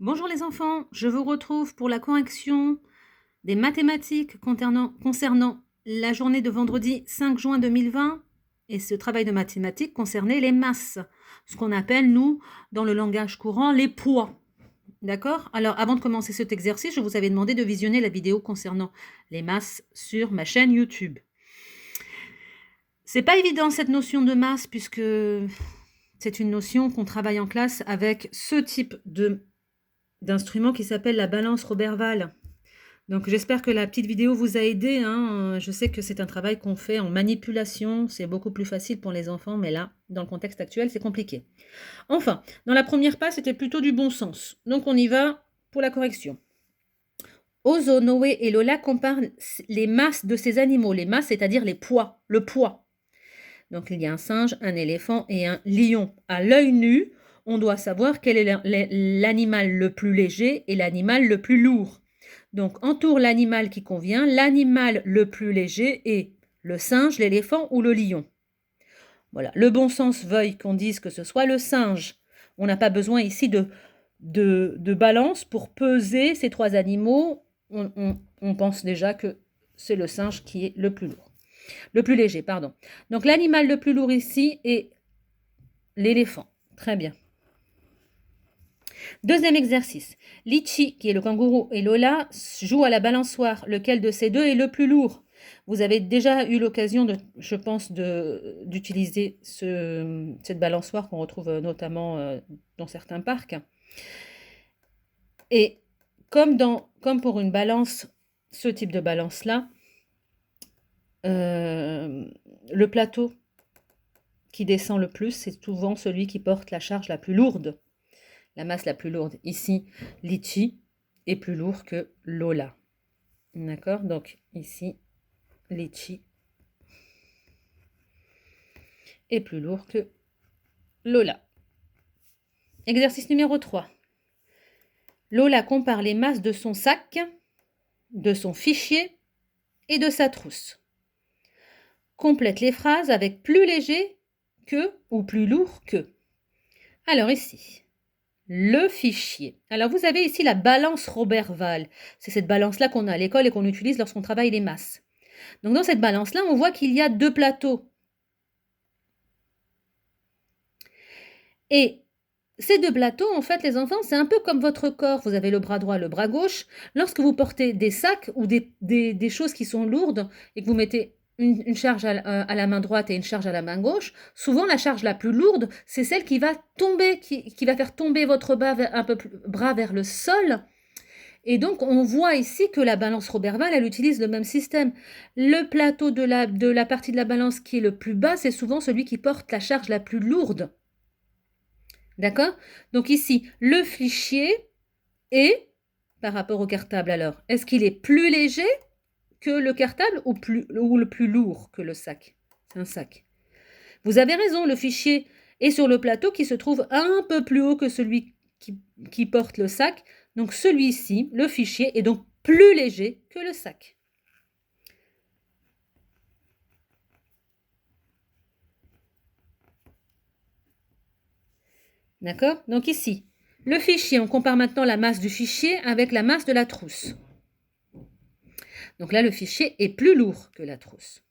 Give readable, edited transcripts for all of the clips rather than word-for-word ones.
Bonjour les enfants, je vous retrouve pour la correction des mathématiques concernant la journée de vendredi 5 juin 2020 et ce travail de mathématiques concernait les masses, ce qu'on appelle nous dans le langage courant les poids. D'accord? Alors avant de commencer cet exercice, je vous avais demandé de visionner la vidéo concernant les masses sur ma chaîne YouTube. C'est pas évident cette notion de masse puisque c'est une notion qu'on travaille en classe avec ce type d'instrument qui s'appelle la balance Roberval. Donc j'espère que la petite vidéo vous a aidé, hein. Je sais que c'est un travail qu'on fait en manipulation, c'est beaucoup plus facile pour les enfants, mais là, dans le contexte actuel, c'est compliqué. Enfin, dans la première page, c'était plutôt du bon sens. Donc on y va pour la correction. Ozo, Noé et Lola comparent les masses de ces animaux. Les masses, c'est-à-dire les poids, le poids. Donc il y a un singe, un éléphant et un lion. À l'œil nu, on doit savoir quel est l'animal le plus léger et l'animal le plus lourd. Donc entoure l'animal qui convient, l'animal le plus léger est le singe, l'éléphant ou le lion. Voilà, le bon sens veuille qu'on dise que ce soit le singe. On n'a pas besoin ici de balance pour peser ces trois animaux. On pense déjà que c'est le singe qui est le plus lourd. Le plus léger, pardon. Donc l'animal le plus lourd ici est l'éléphant. Très bien. Deuxième exercice. Litchi, qui est le kangourou, et Lola jouent à la balançoire. Lequel de ces deux est le plus lourd? Vous avez déjà eu l'occasion, je pense, d'utiliser cette balançoire qu'on retrouve notamment dans certains parcs. Et comme pour une balance, ce type de balance-là, le plateau qui descend le plus, c'est souvent celui qui porte la charge la plus lourde. La masse la plus lourde ici, Litchi, est plus lourd que Lola. D'accord? Donc ici, Litchi est plus lourd que Lola. Exercice numéro 3. Lola compare les masses de son sac, de son fichier et de sa trousse. Complète les phrases avec plus léger que ou plus lourd que. Alors ici, le fichier. Alors vous avez ici la balance Roberval. C'est cette balance-là qu'on a à l'école et qu'on utilise lorsqu'on travaille les masses. Donc dans cette balance-là, on voit qu'il y a deux plateaux. Et ces deux plateaux, en fait, les enfants, c'est un peu comme votre corps. Vous avez le bras droit, le bras gauche. Lorsque vous portez des sacs ou des choses qui sont lourdes et que vous mettez une charge à la main droite et une charge à la main gauche, souvent la charge la plus lourde, c'est celle qui va tomber, qui va faire tomber votre bras vers le sol. Et donc, on voit ici que la balance Roberval, elle utilise le même système. Le plateau de la partie de la balance qui est le plus bas, c'est souvent celui qui porte la charge la plus lourde. D'accord? Donc ici, le fichier est, par rapport au cartable alors, est-ce qu'il est plus léger que le cartable ou le plus lourd que le sac? C'est un sac. Vous avez raison, le fichier est sur le plateau qui se trouve un peu plus haut que celui qui porte le sac. Donc celui-ci, le fichier, est donc plus léger que le sac. D'accord? Donc ici, le fichier, on compare maintenant la masse du fichier avec la masse de la trousse. Donc là, le fichier est plus lourd que la trousse.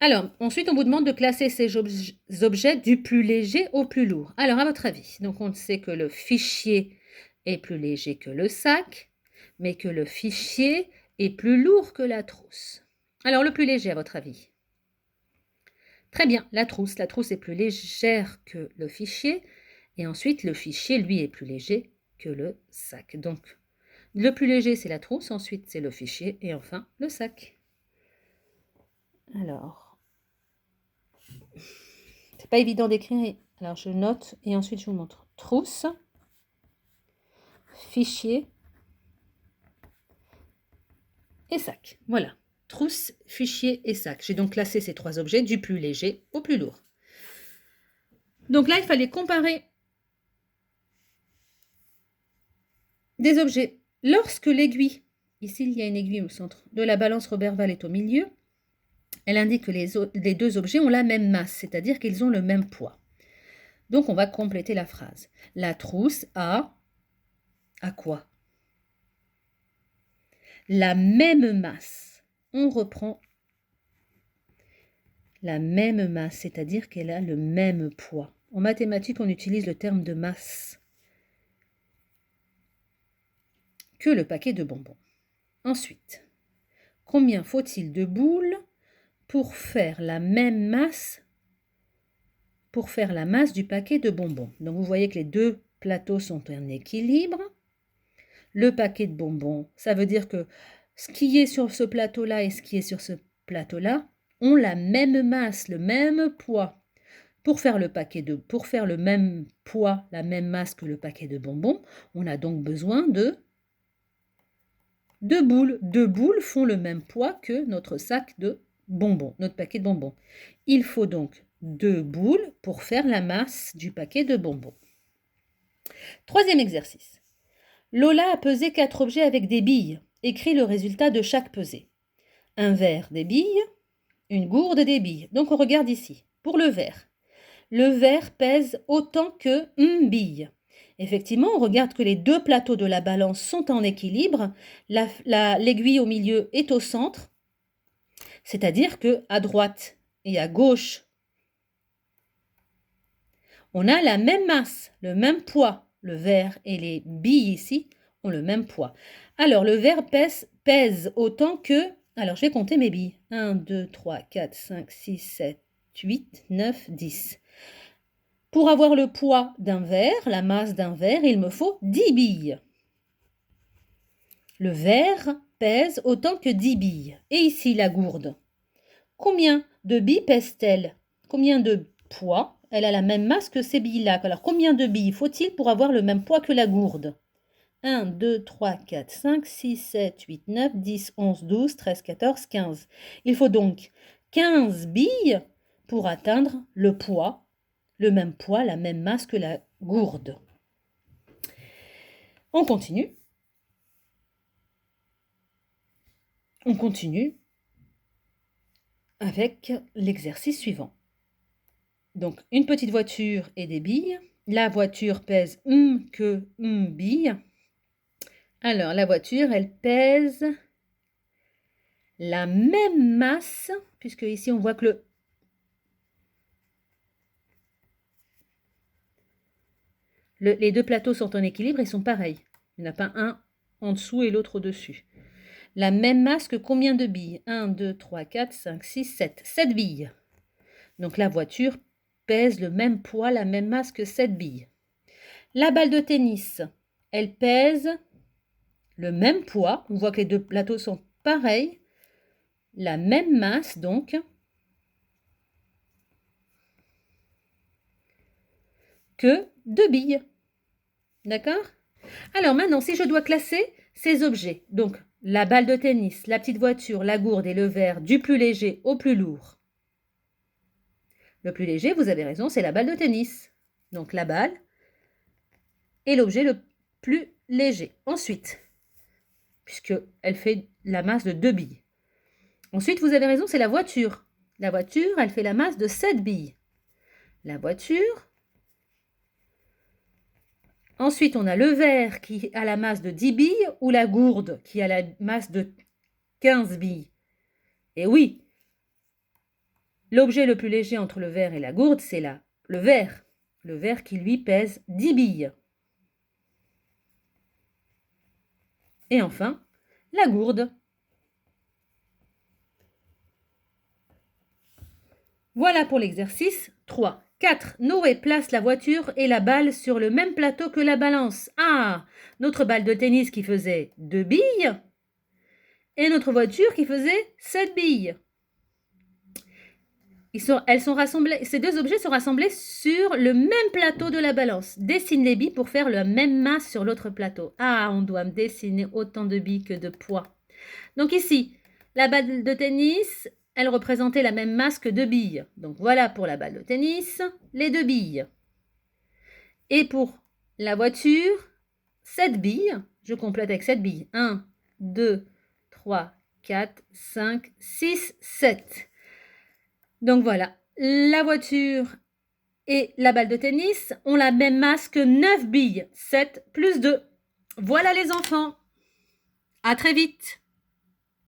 Alors, ensuite, on vous demande de classer ces objets du plus léger au plus lourd. Alors, à votre avis, donc on sait que le fichier est plus léger que le sac, mais que le fichier est plus lourd que la trousse. Alors, le plus léger, à votre avis? Très bien, la trousse. La trousse est plus légère que le fichier. Et ensuite, le fichier, lui, est plus léger que le sac. Donc, le plus léger, c'est la trousse. Ensuite, c'est le fichier. Et enfin, le sac. Alors, c'est pas évident d'écrire. Alors, je note et ensuite, je vous montre. Trousse, fichier et sac. Voilà. Trousse, fichier et sac. J'ai donc classé ces trois objets du plus léger au plus lourd. Donc là, il fallait comparer des objets. Lorsque l'aiguille, ici il y a une aiguille au centre, de la balance Roberval est au milieu, Elle indique que les deux objets ont la même masse, c'est-à-dire qu'ils ont le même poids. Donc, on va compléter la phrase. La trousse a quoi? La même masse. On reprend la même masse, c'est-à-dire qu'elle a le même poids. En mathématiques, on utilise le terme de masse que le paquet de bonbons. Ensuite, combien faut-il de boules pour faire la même masse, pour faire la masse du paquet de bonbons? Donc, vous voyez que les deux plateaux sont en équilibre. Le paquet de bonbons, ça veut dire que ce qui est sur ce plateau-là et ce qui est sur ce plateau-là ont la même masse, le même poids. Pour faire le même poids, la même masse que le paquet de bonbons, on a donc besoin de deux boules. Deux boules font le même poids que notre sac de bonbons, notre paquet de bonbons. Il faut donc deux boules pour faire la masse du paquet de bonbons. Troisième exercice. Lola a pesé 4 objets avec des billes. Écris le résultat de chaque pesée. Un verre, des billes, une gourde, des billes. Donc on regarde ici. Pour le verre pèse autant que une bille. Effectivement, on regarde que les deux plateaux de la balance sont en équilibre. L'aiguille au milieu est au centre. C'est-à-dire qu'à droite et à gauche, on a la même masse, le même poids. Le verre et les billes ici ont le même poids. Alors, le verre pèse autant que... Alors, je vais compter mes billes. 1, 2, 3, 4, 5, 6, 7, 8, 9, 10. Pour avoir le poids d'un verre, la masse d'un verre, il me faut 10 billes. Le verre pèse autant que 10 billes. Et ici, la gourde. Combien de billes pèse-t-elle? Combien de poids? Elle a la même masse que ces billes-là. Alors, combien de billes faut-il pour avoir le même poids que la gourde? 1, 2, 3, 4, 5, 6, 7, 8, 9, 10, 11, 12, 13, 14, 15. Il faut donc 15 billes pour atteindre le poids, le même poids, la même masse que la gourde. On continue. On continue avec l'exercice suivant. Donc, une petite voiture et des billes. La voiture pèse que une bille. Alors, la voiture, elle pèse la même masse, puisque ici, on voit que les deux plateaux sont en équilibre et sont pareils. Il n'y en a pas un en dessous et l'autre au-dessus. La même masse que combien de billes? 1, 2, 3, 4, 5, 6, 7. 7 billes. Donc, la voiture pèse le même poids, la même masse que 7 billes. La balle de tennis, elle pèse le même poids. On voit que les deux plateaux sont pareils. La même masse, donc, que 2 billes. D'accord? Alors maintenant, si je dois classer ces objets, donc la balle de tennis, la petite voiture, la gourde et le verre, du plus léger au plus lourd. Le plus léger, vous avez raison, c'est la balle de tennis. Donc la balle est l'objet le plus léger. Ensuite, puisqu'elle fait la masse de 2 billes. Ensuite, vous avez raison, c'est la voiture. La voiture, elle fait la masse de 7 billes. La voiture. Ensuite, on a le verre qui a la masse de 10 billes ou la gourde qui a la masse de 15 billes. Et oui, l'objet le plus léger entre le verre et la gourde, c'est le verre. Le verre qui, lui, pèse 10 billes. Et enfin, la gourde. Voilà pour l'exercice 3. 4. Noé place la voiture et la balle sur le même plateau que la balance. Ah, notre balle de tennis qui faisait 2 billes et notre voiture qui faisait 7 billes. Ces deux objets sont rassemblés sur le même plateau de la balance. Dessine les billes pour faire la même masse sur l'autre plateau. Ah, on doit dessiner autant de billes que de poids. Donc ici, la balle de tennis, elle représentait la même masse que 2 billes. Donc voilà pour la balle de tennis, les 2 billes. Et pour la voiture, 7 billes. Je complète avec 7 billes. 1, 2, 3, 4, 5, 6, 7. Donc voilà, la voiture et la balle de tennis ont la même masse que 9 billes, 7 plus 2. Voilà les enfants. À très vite.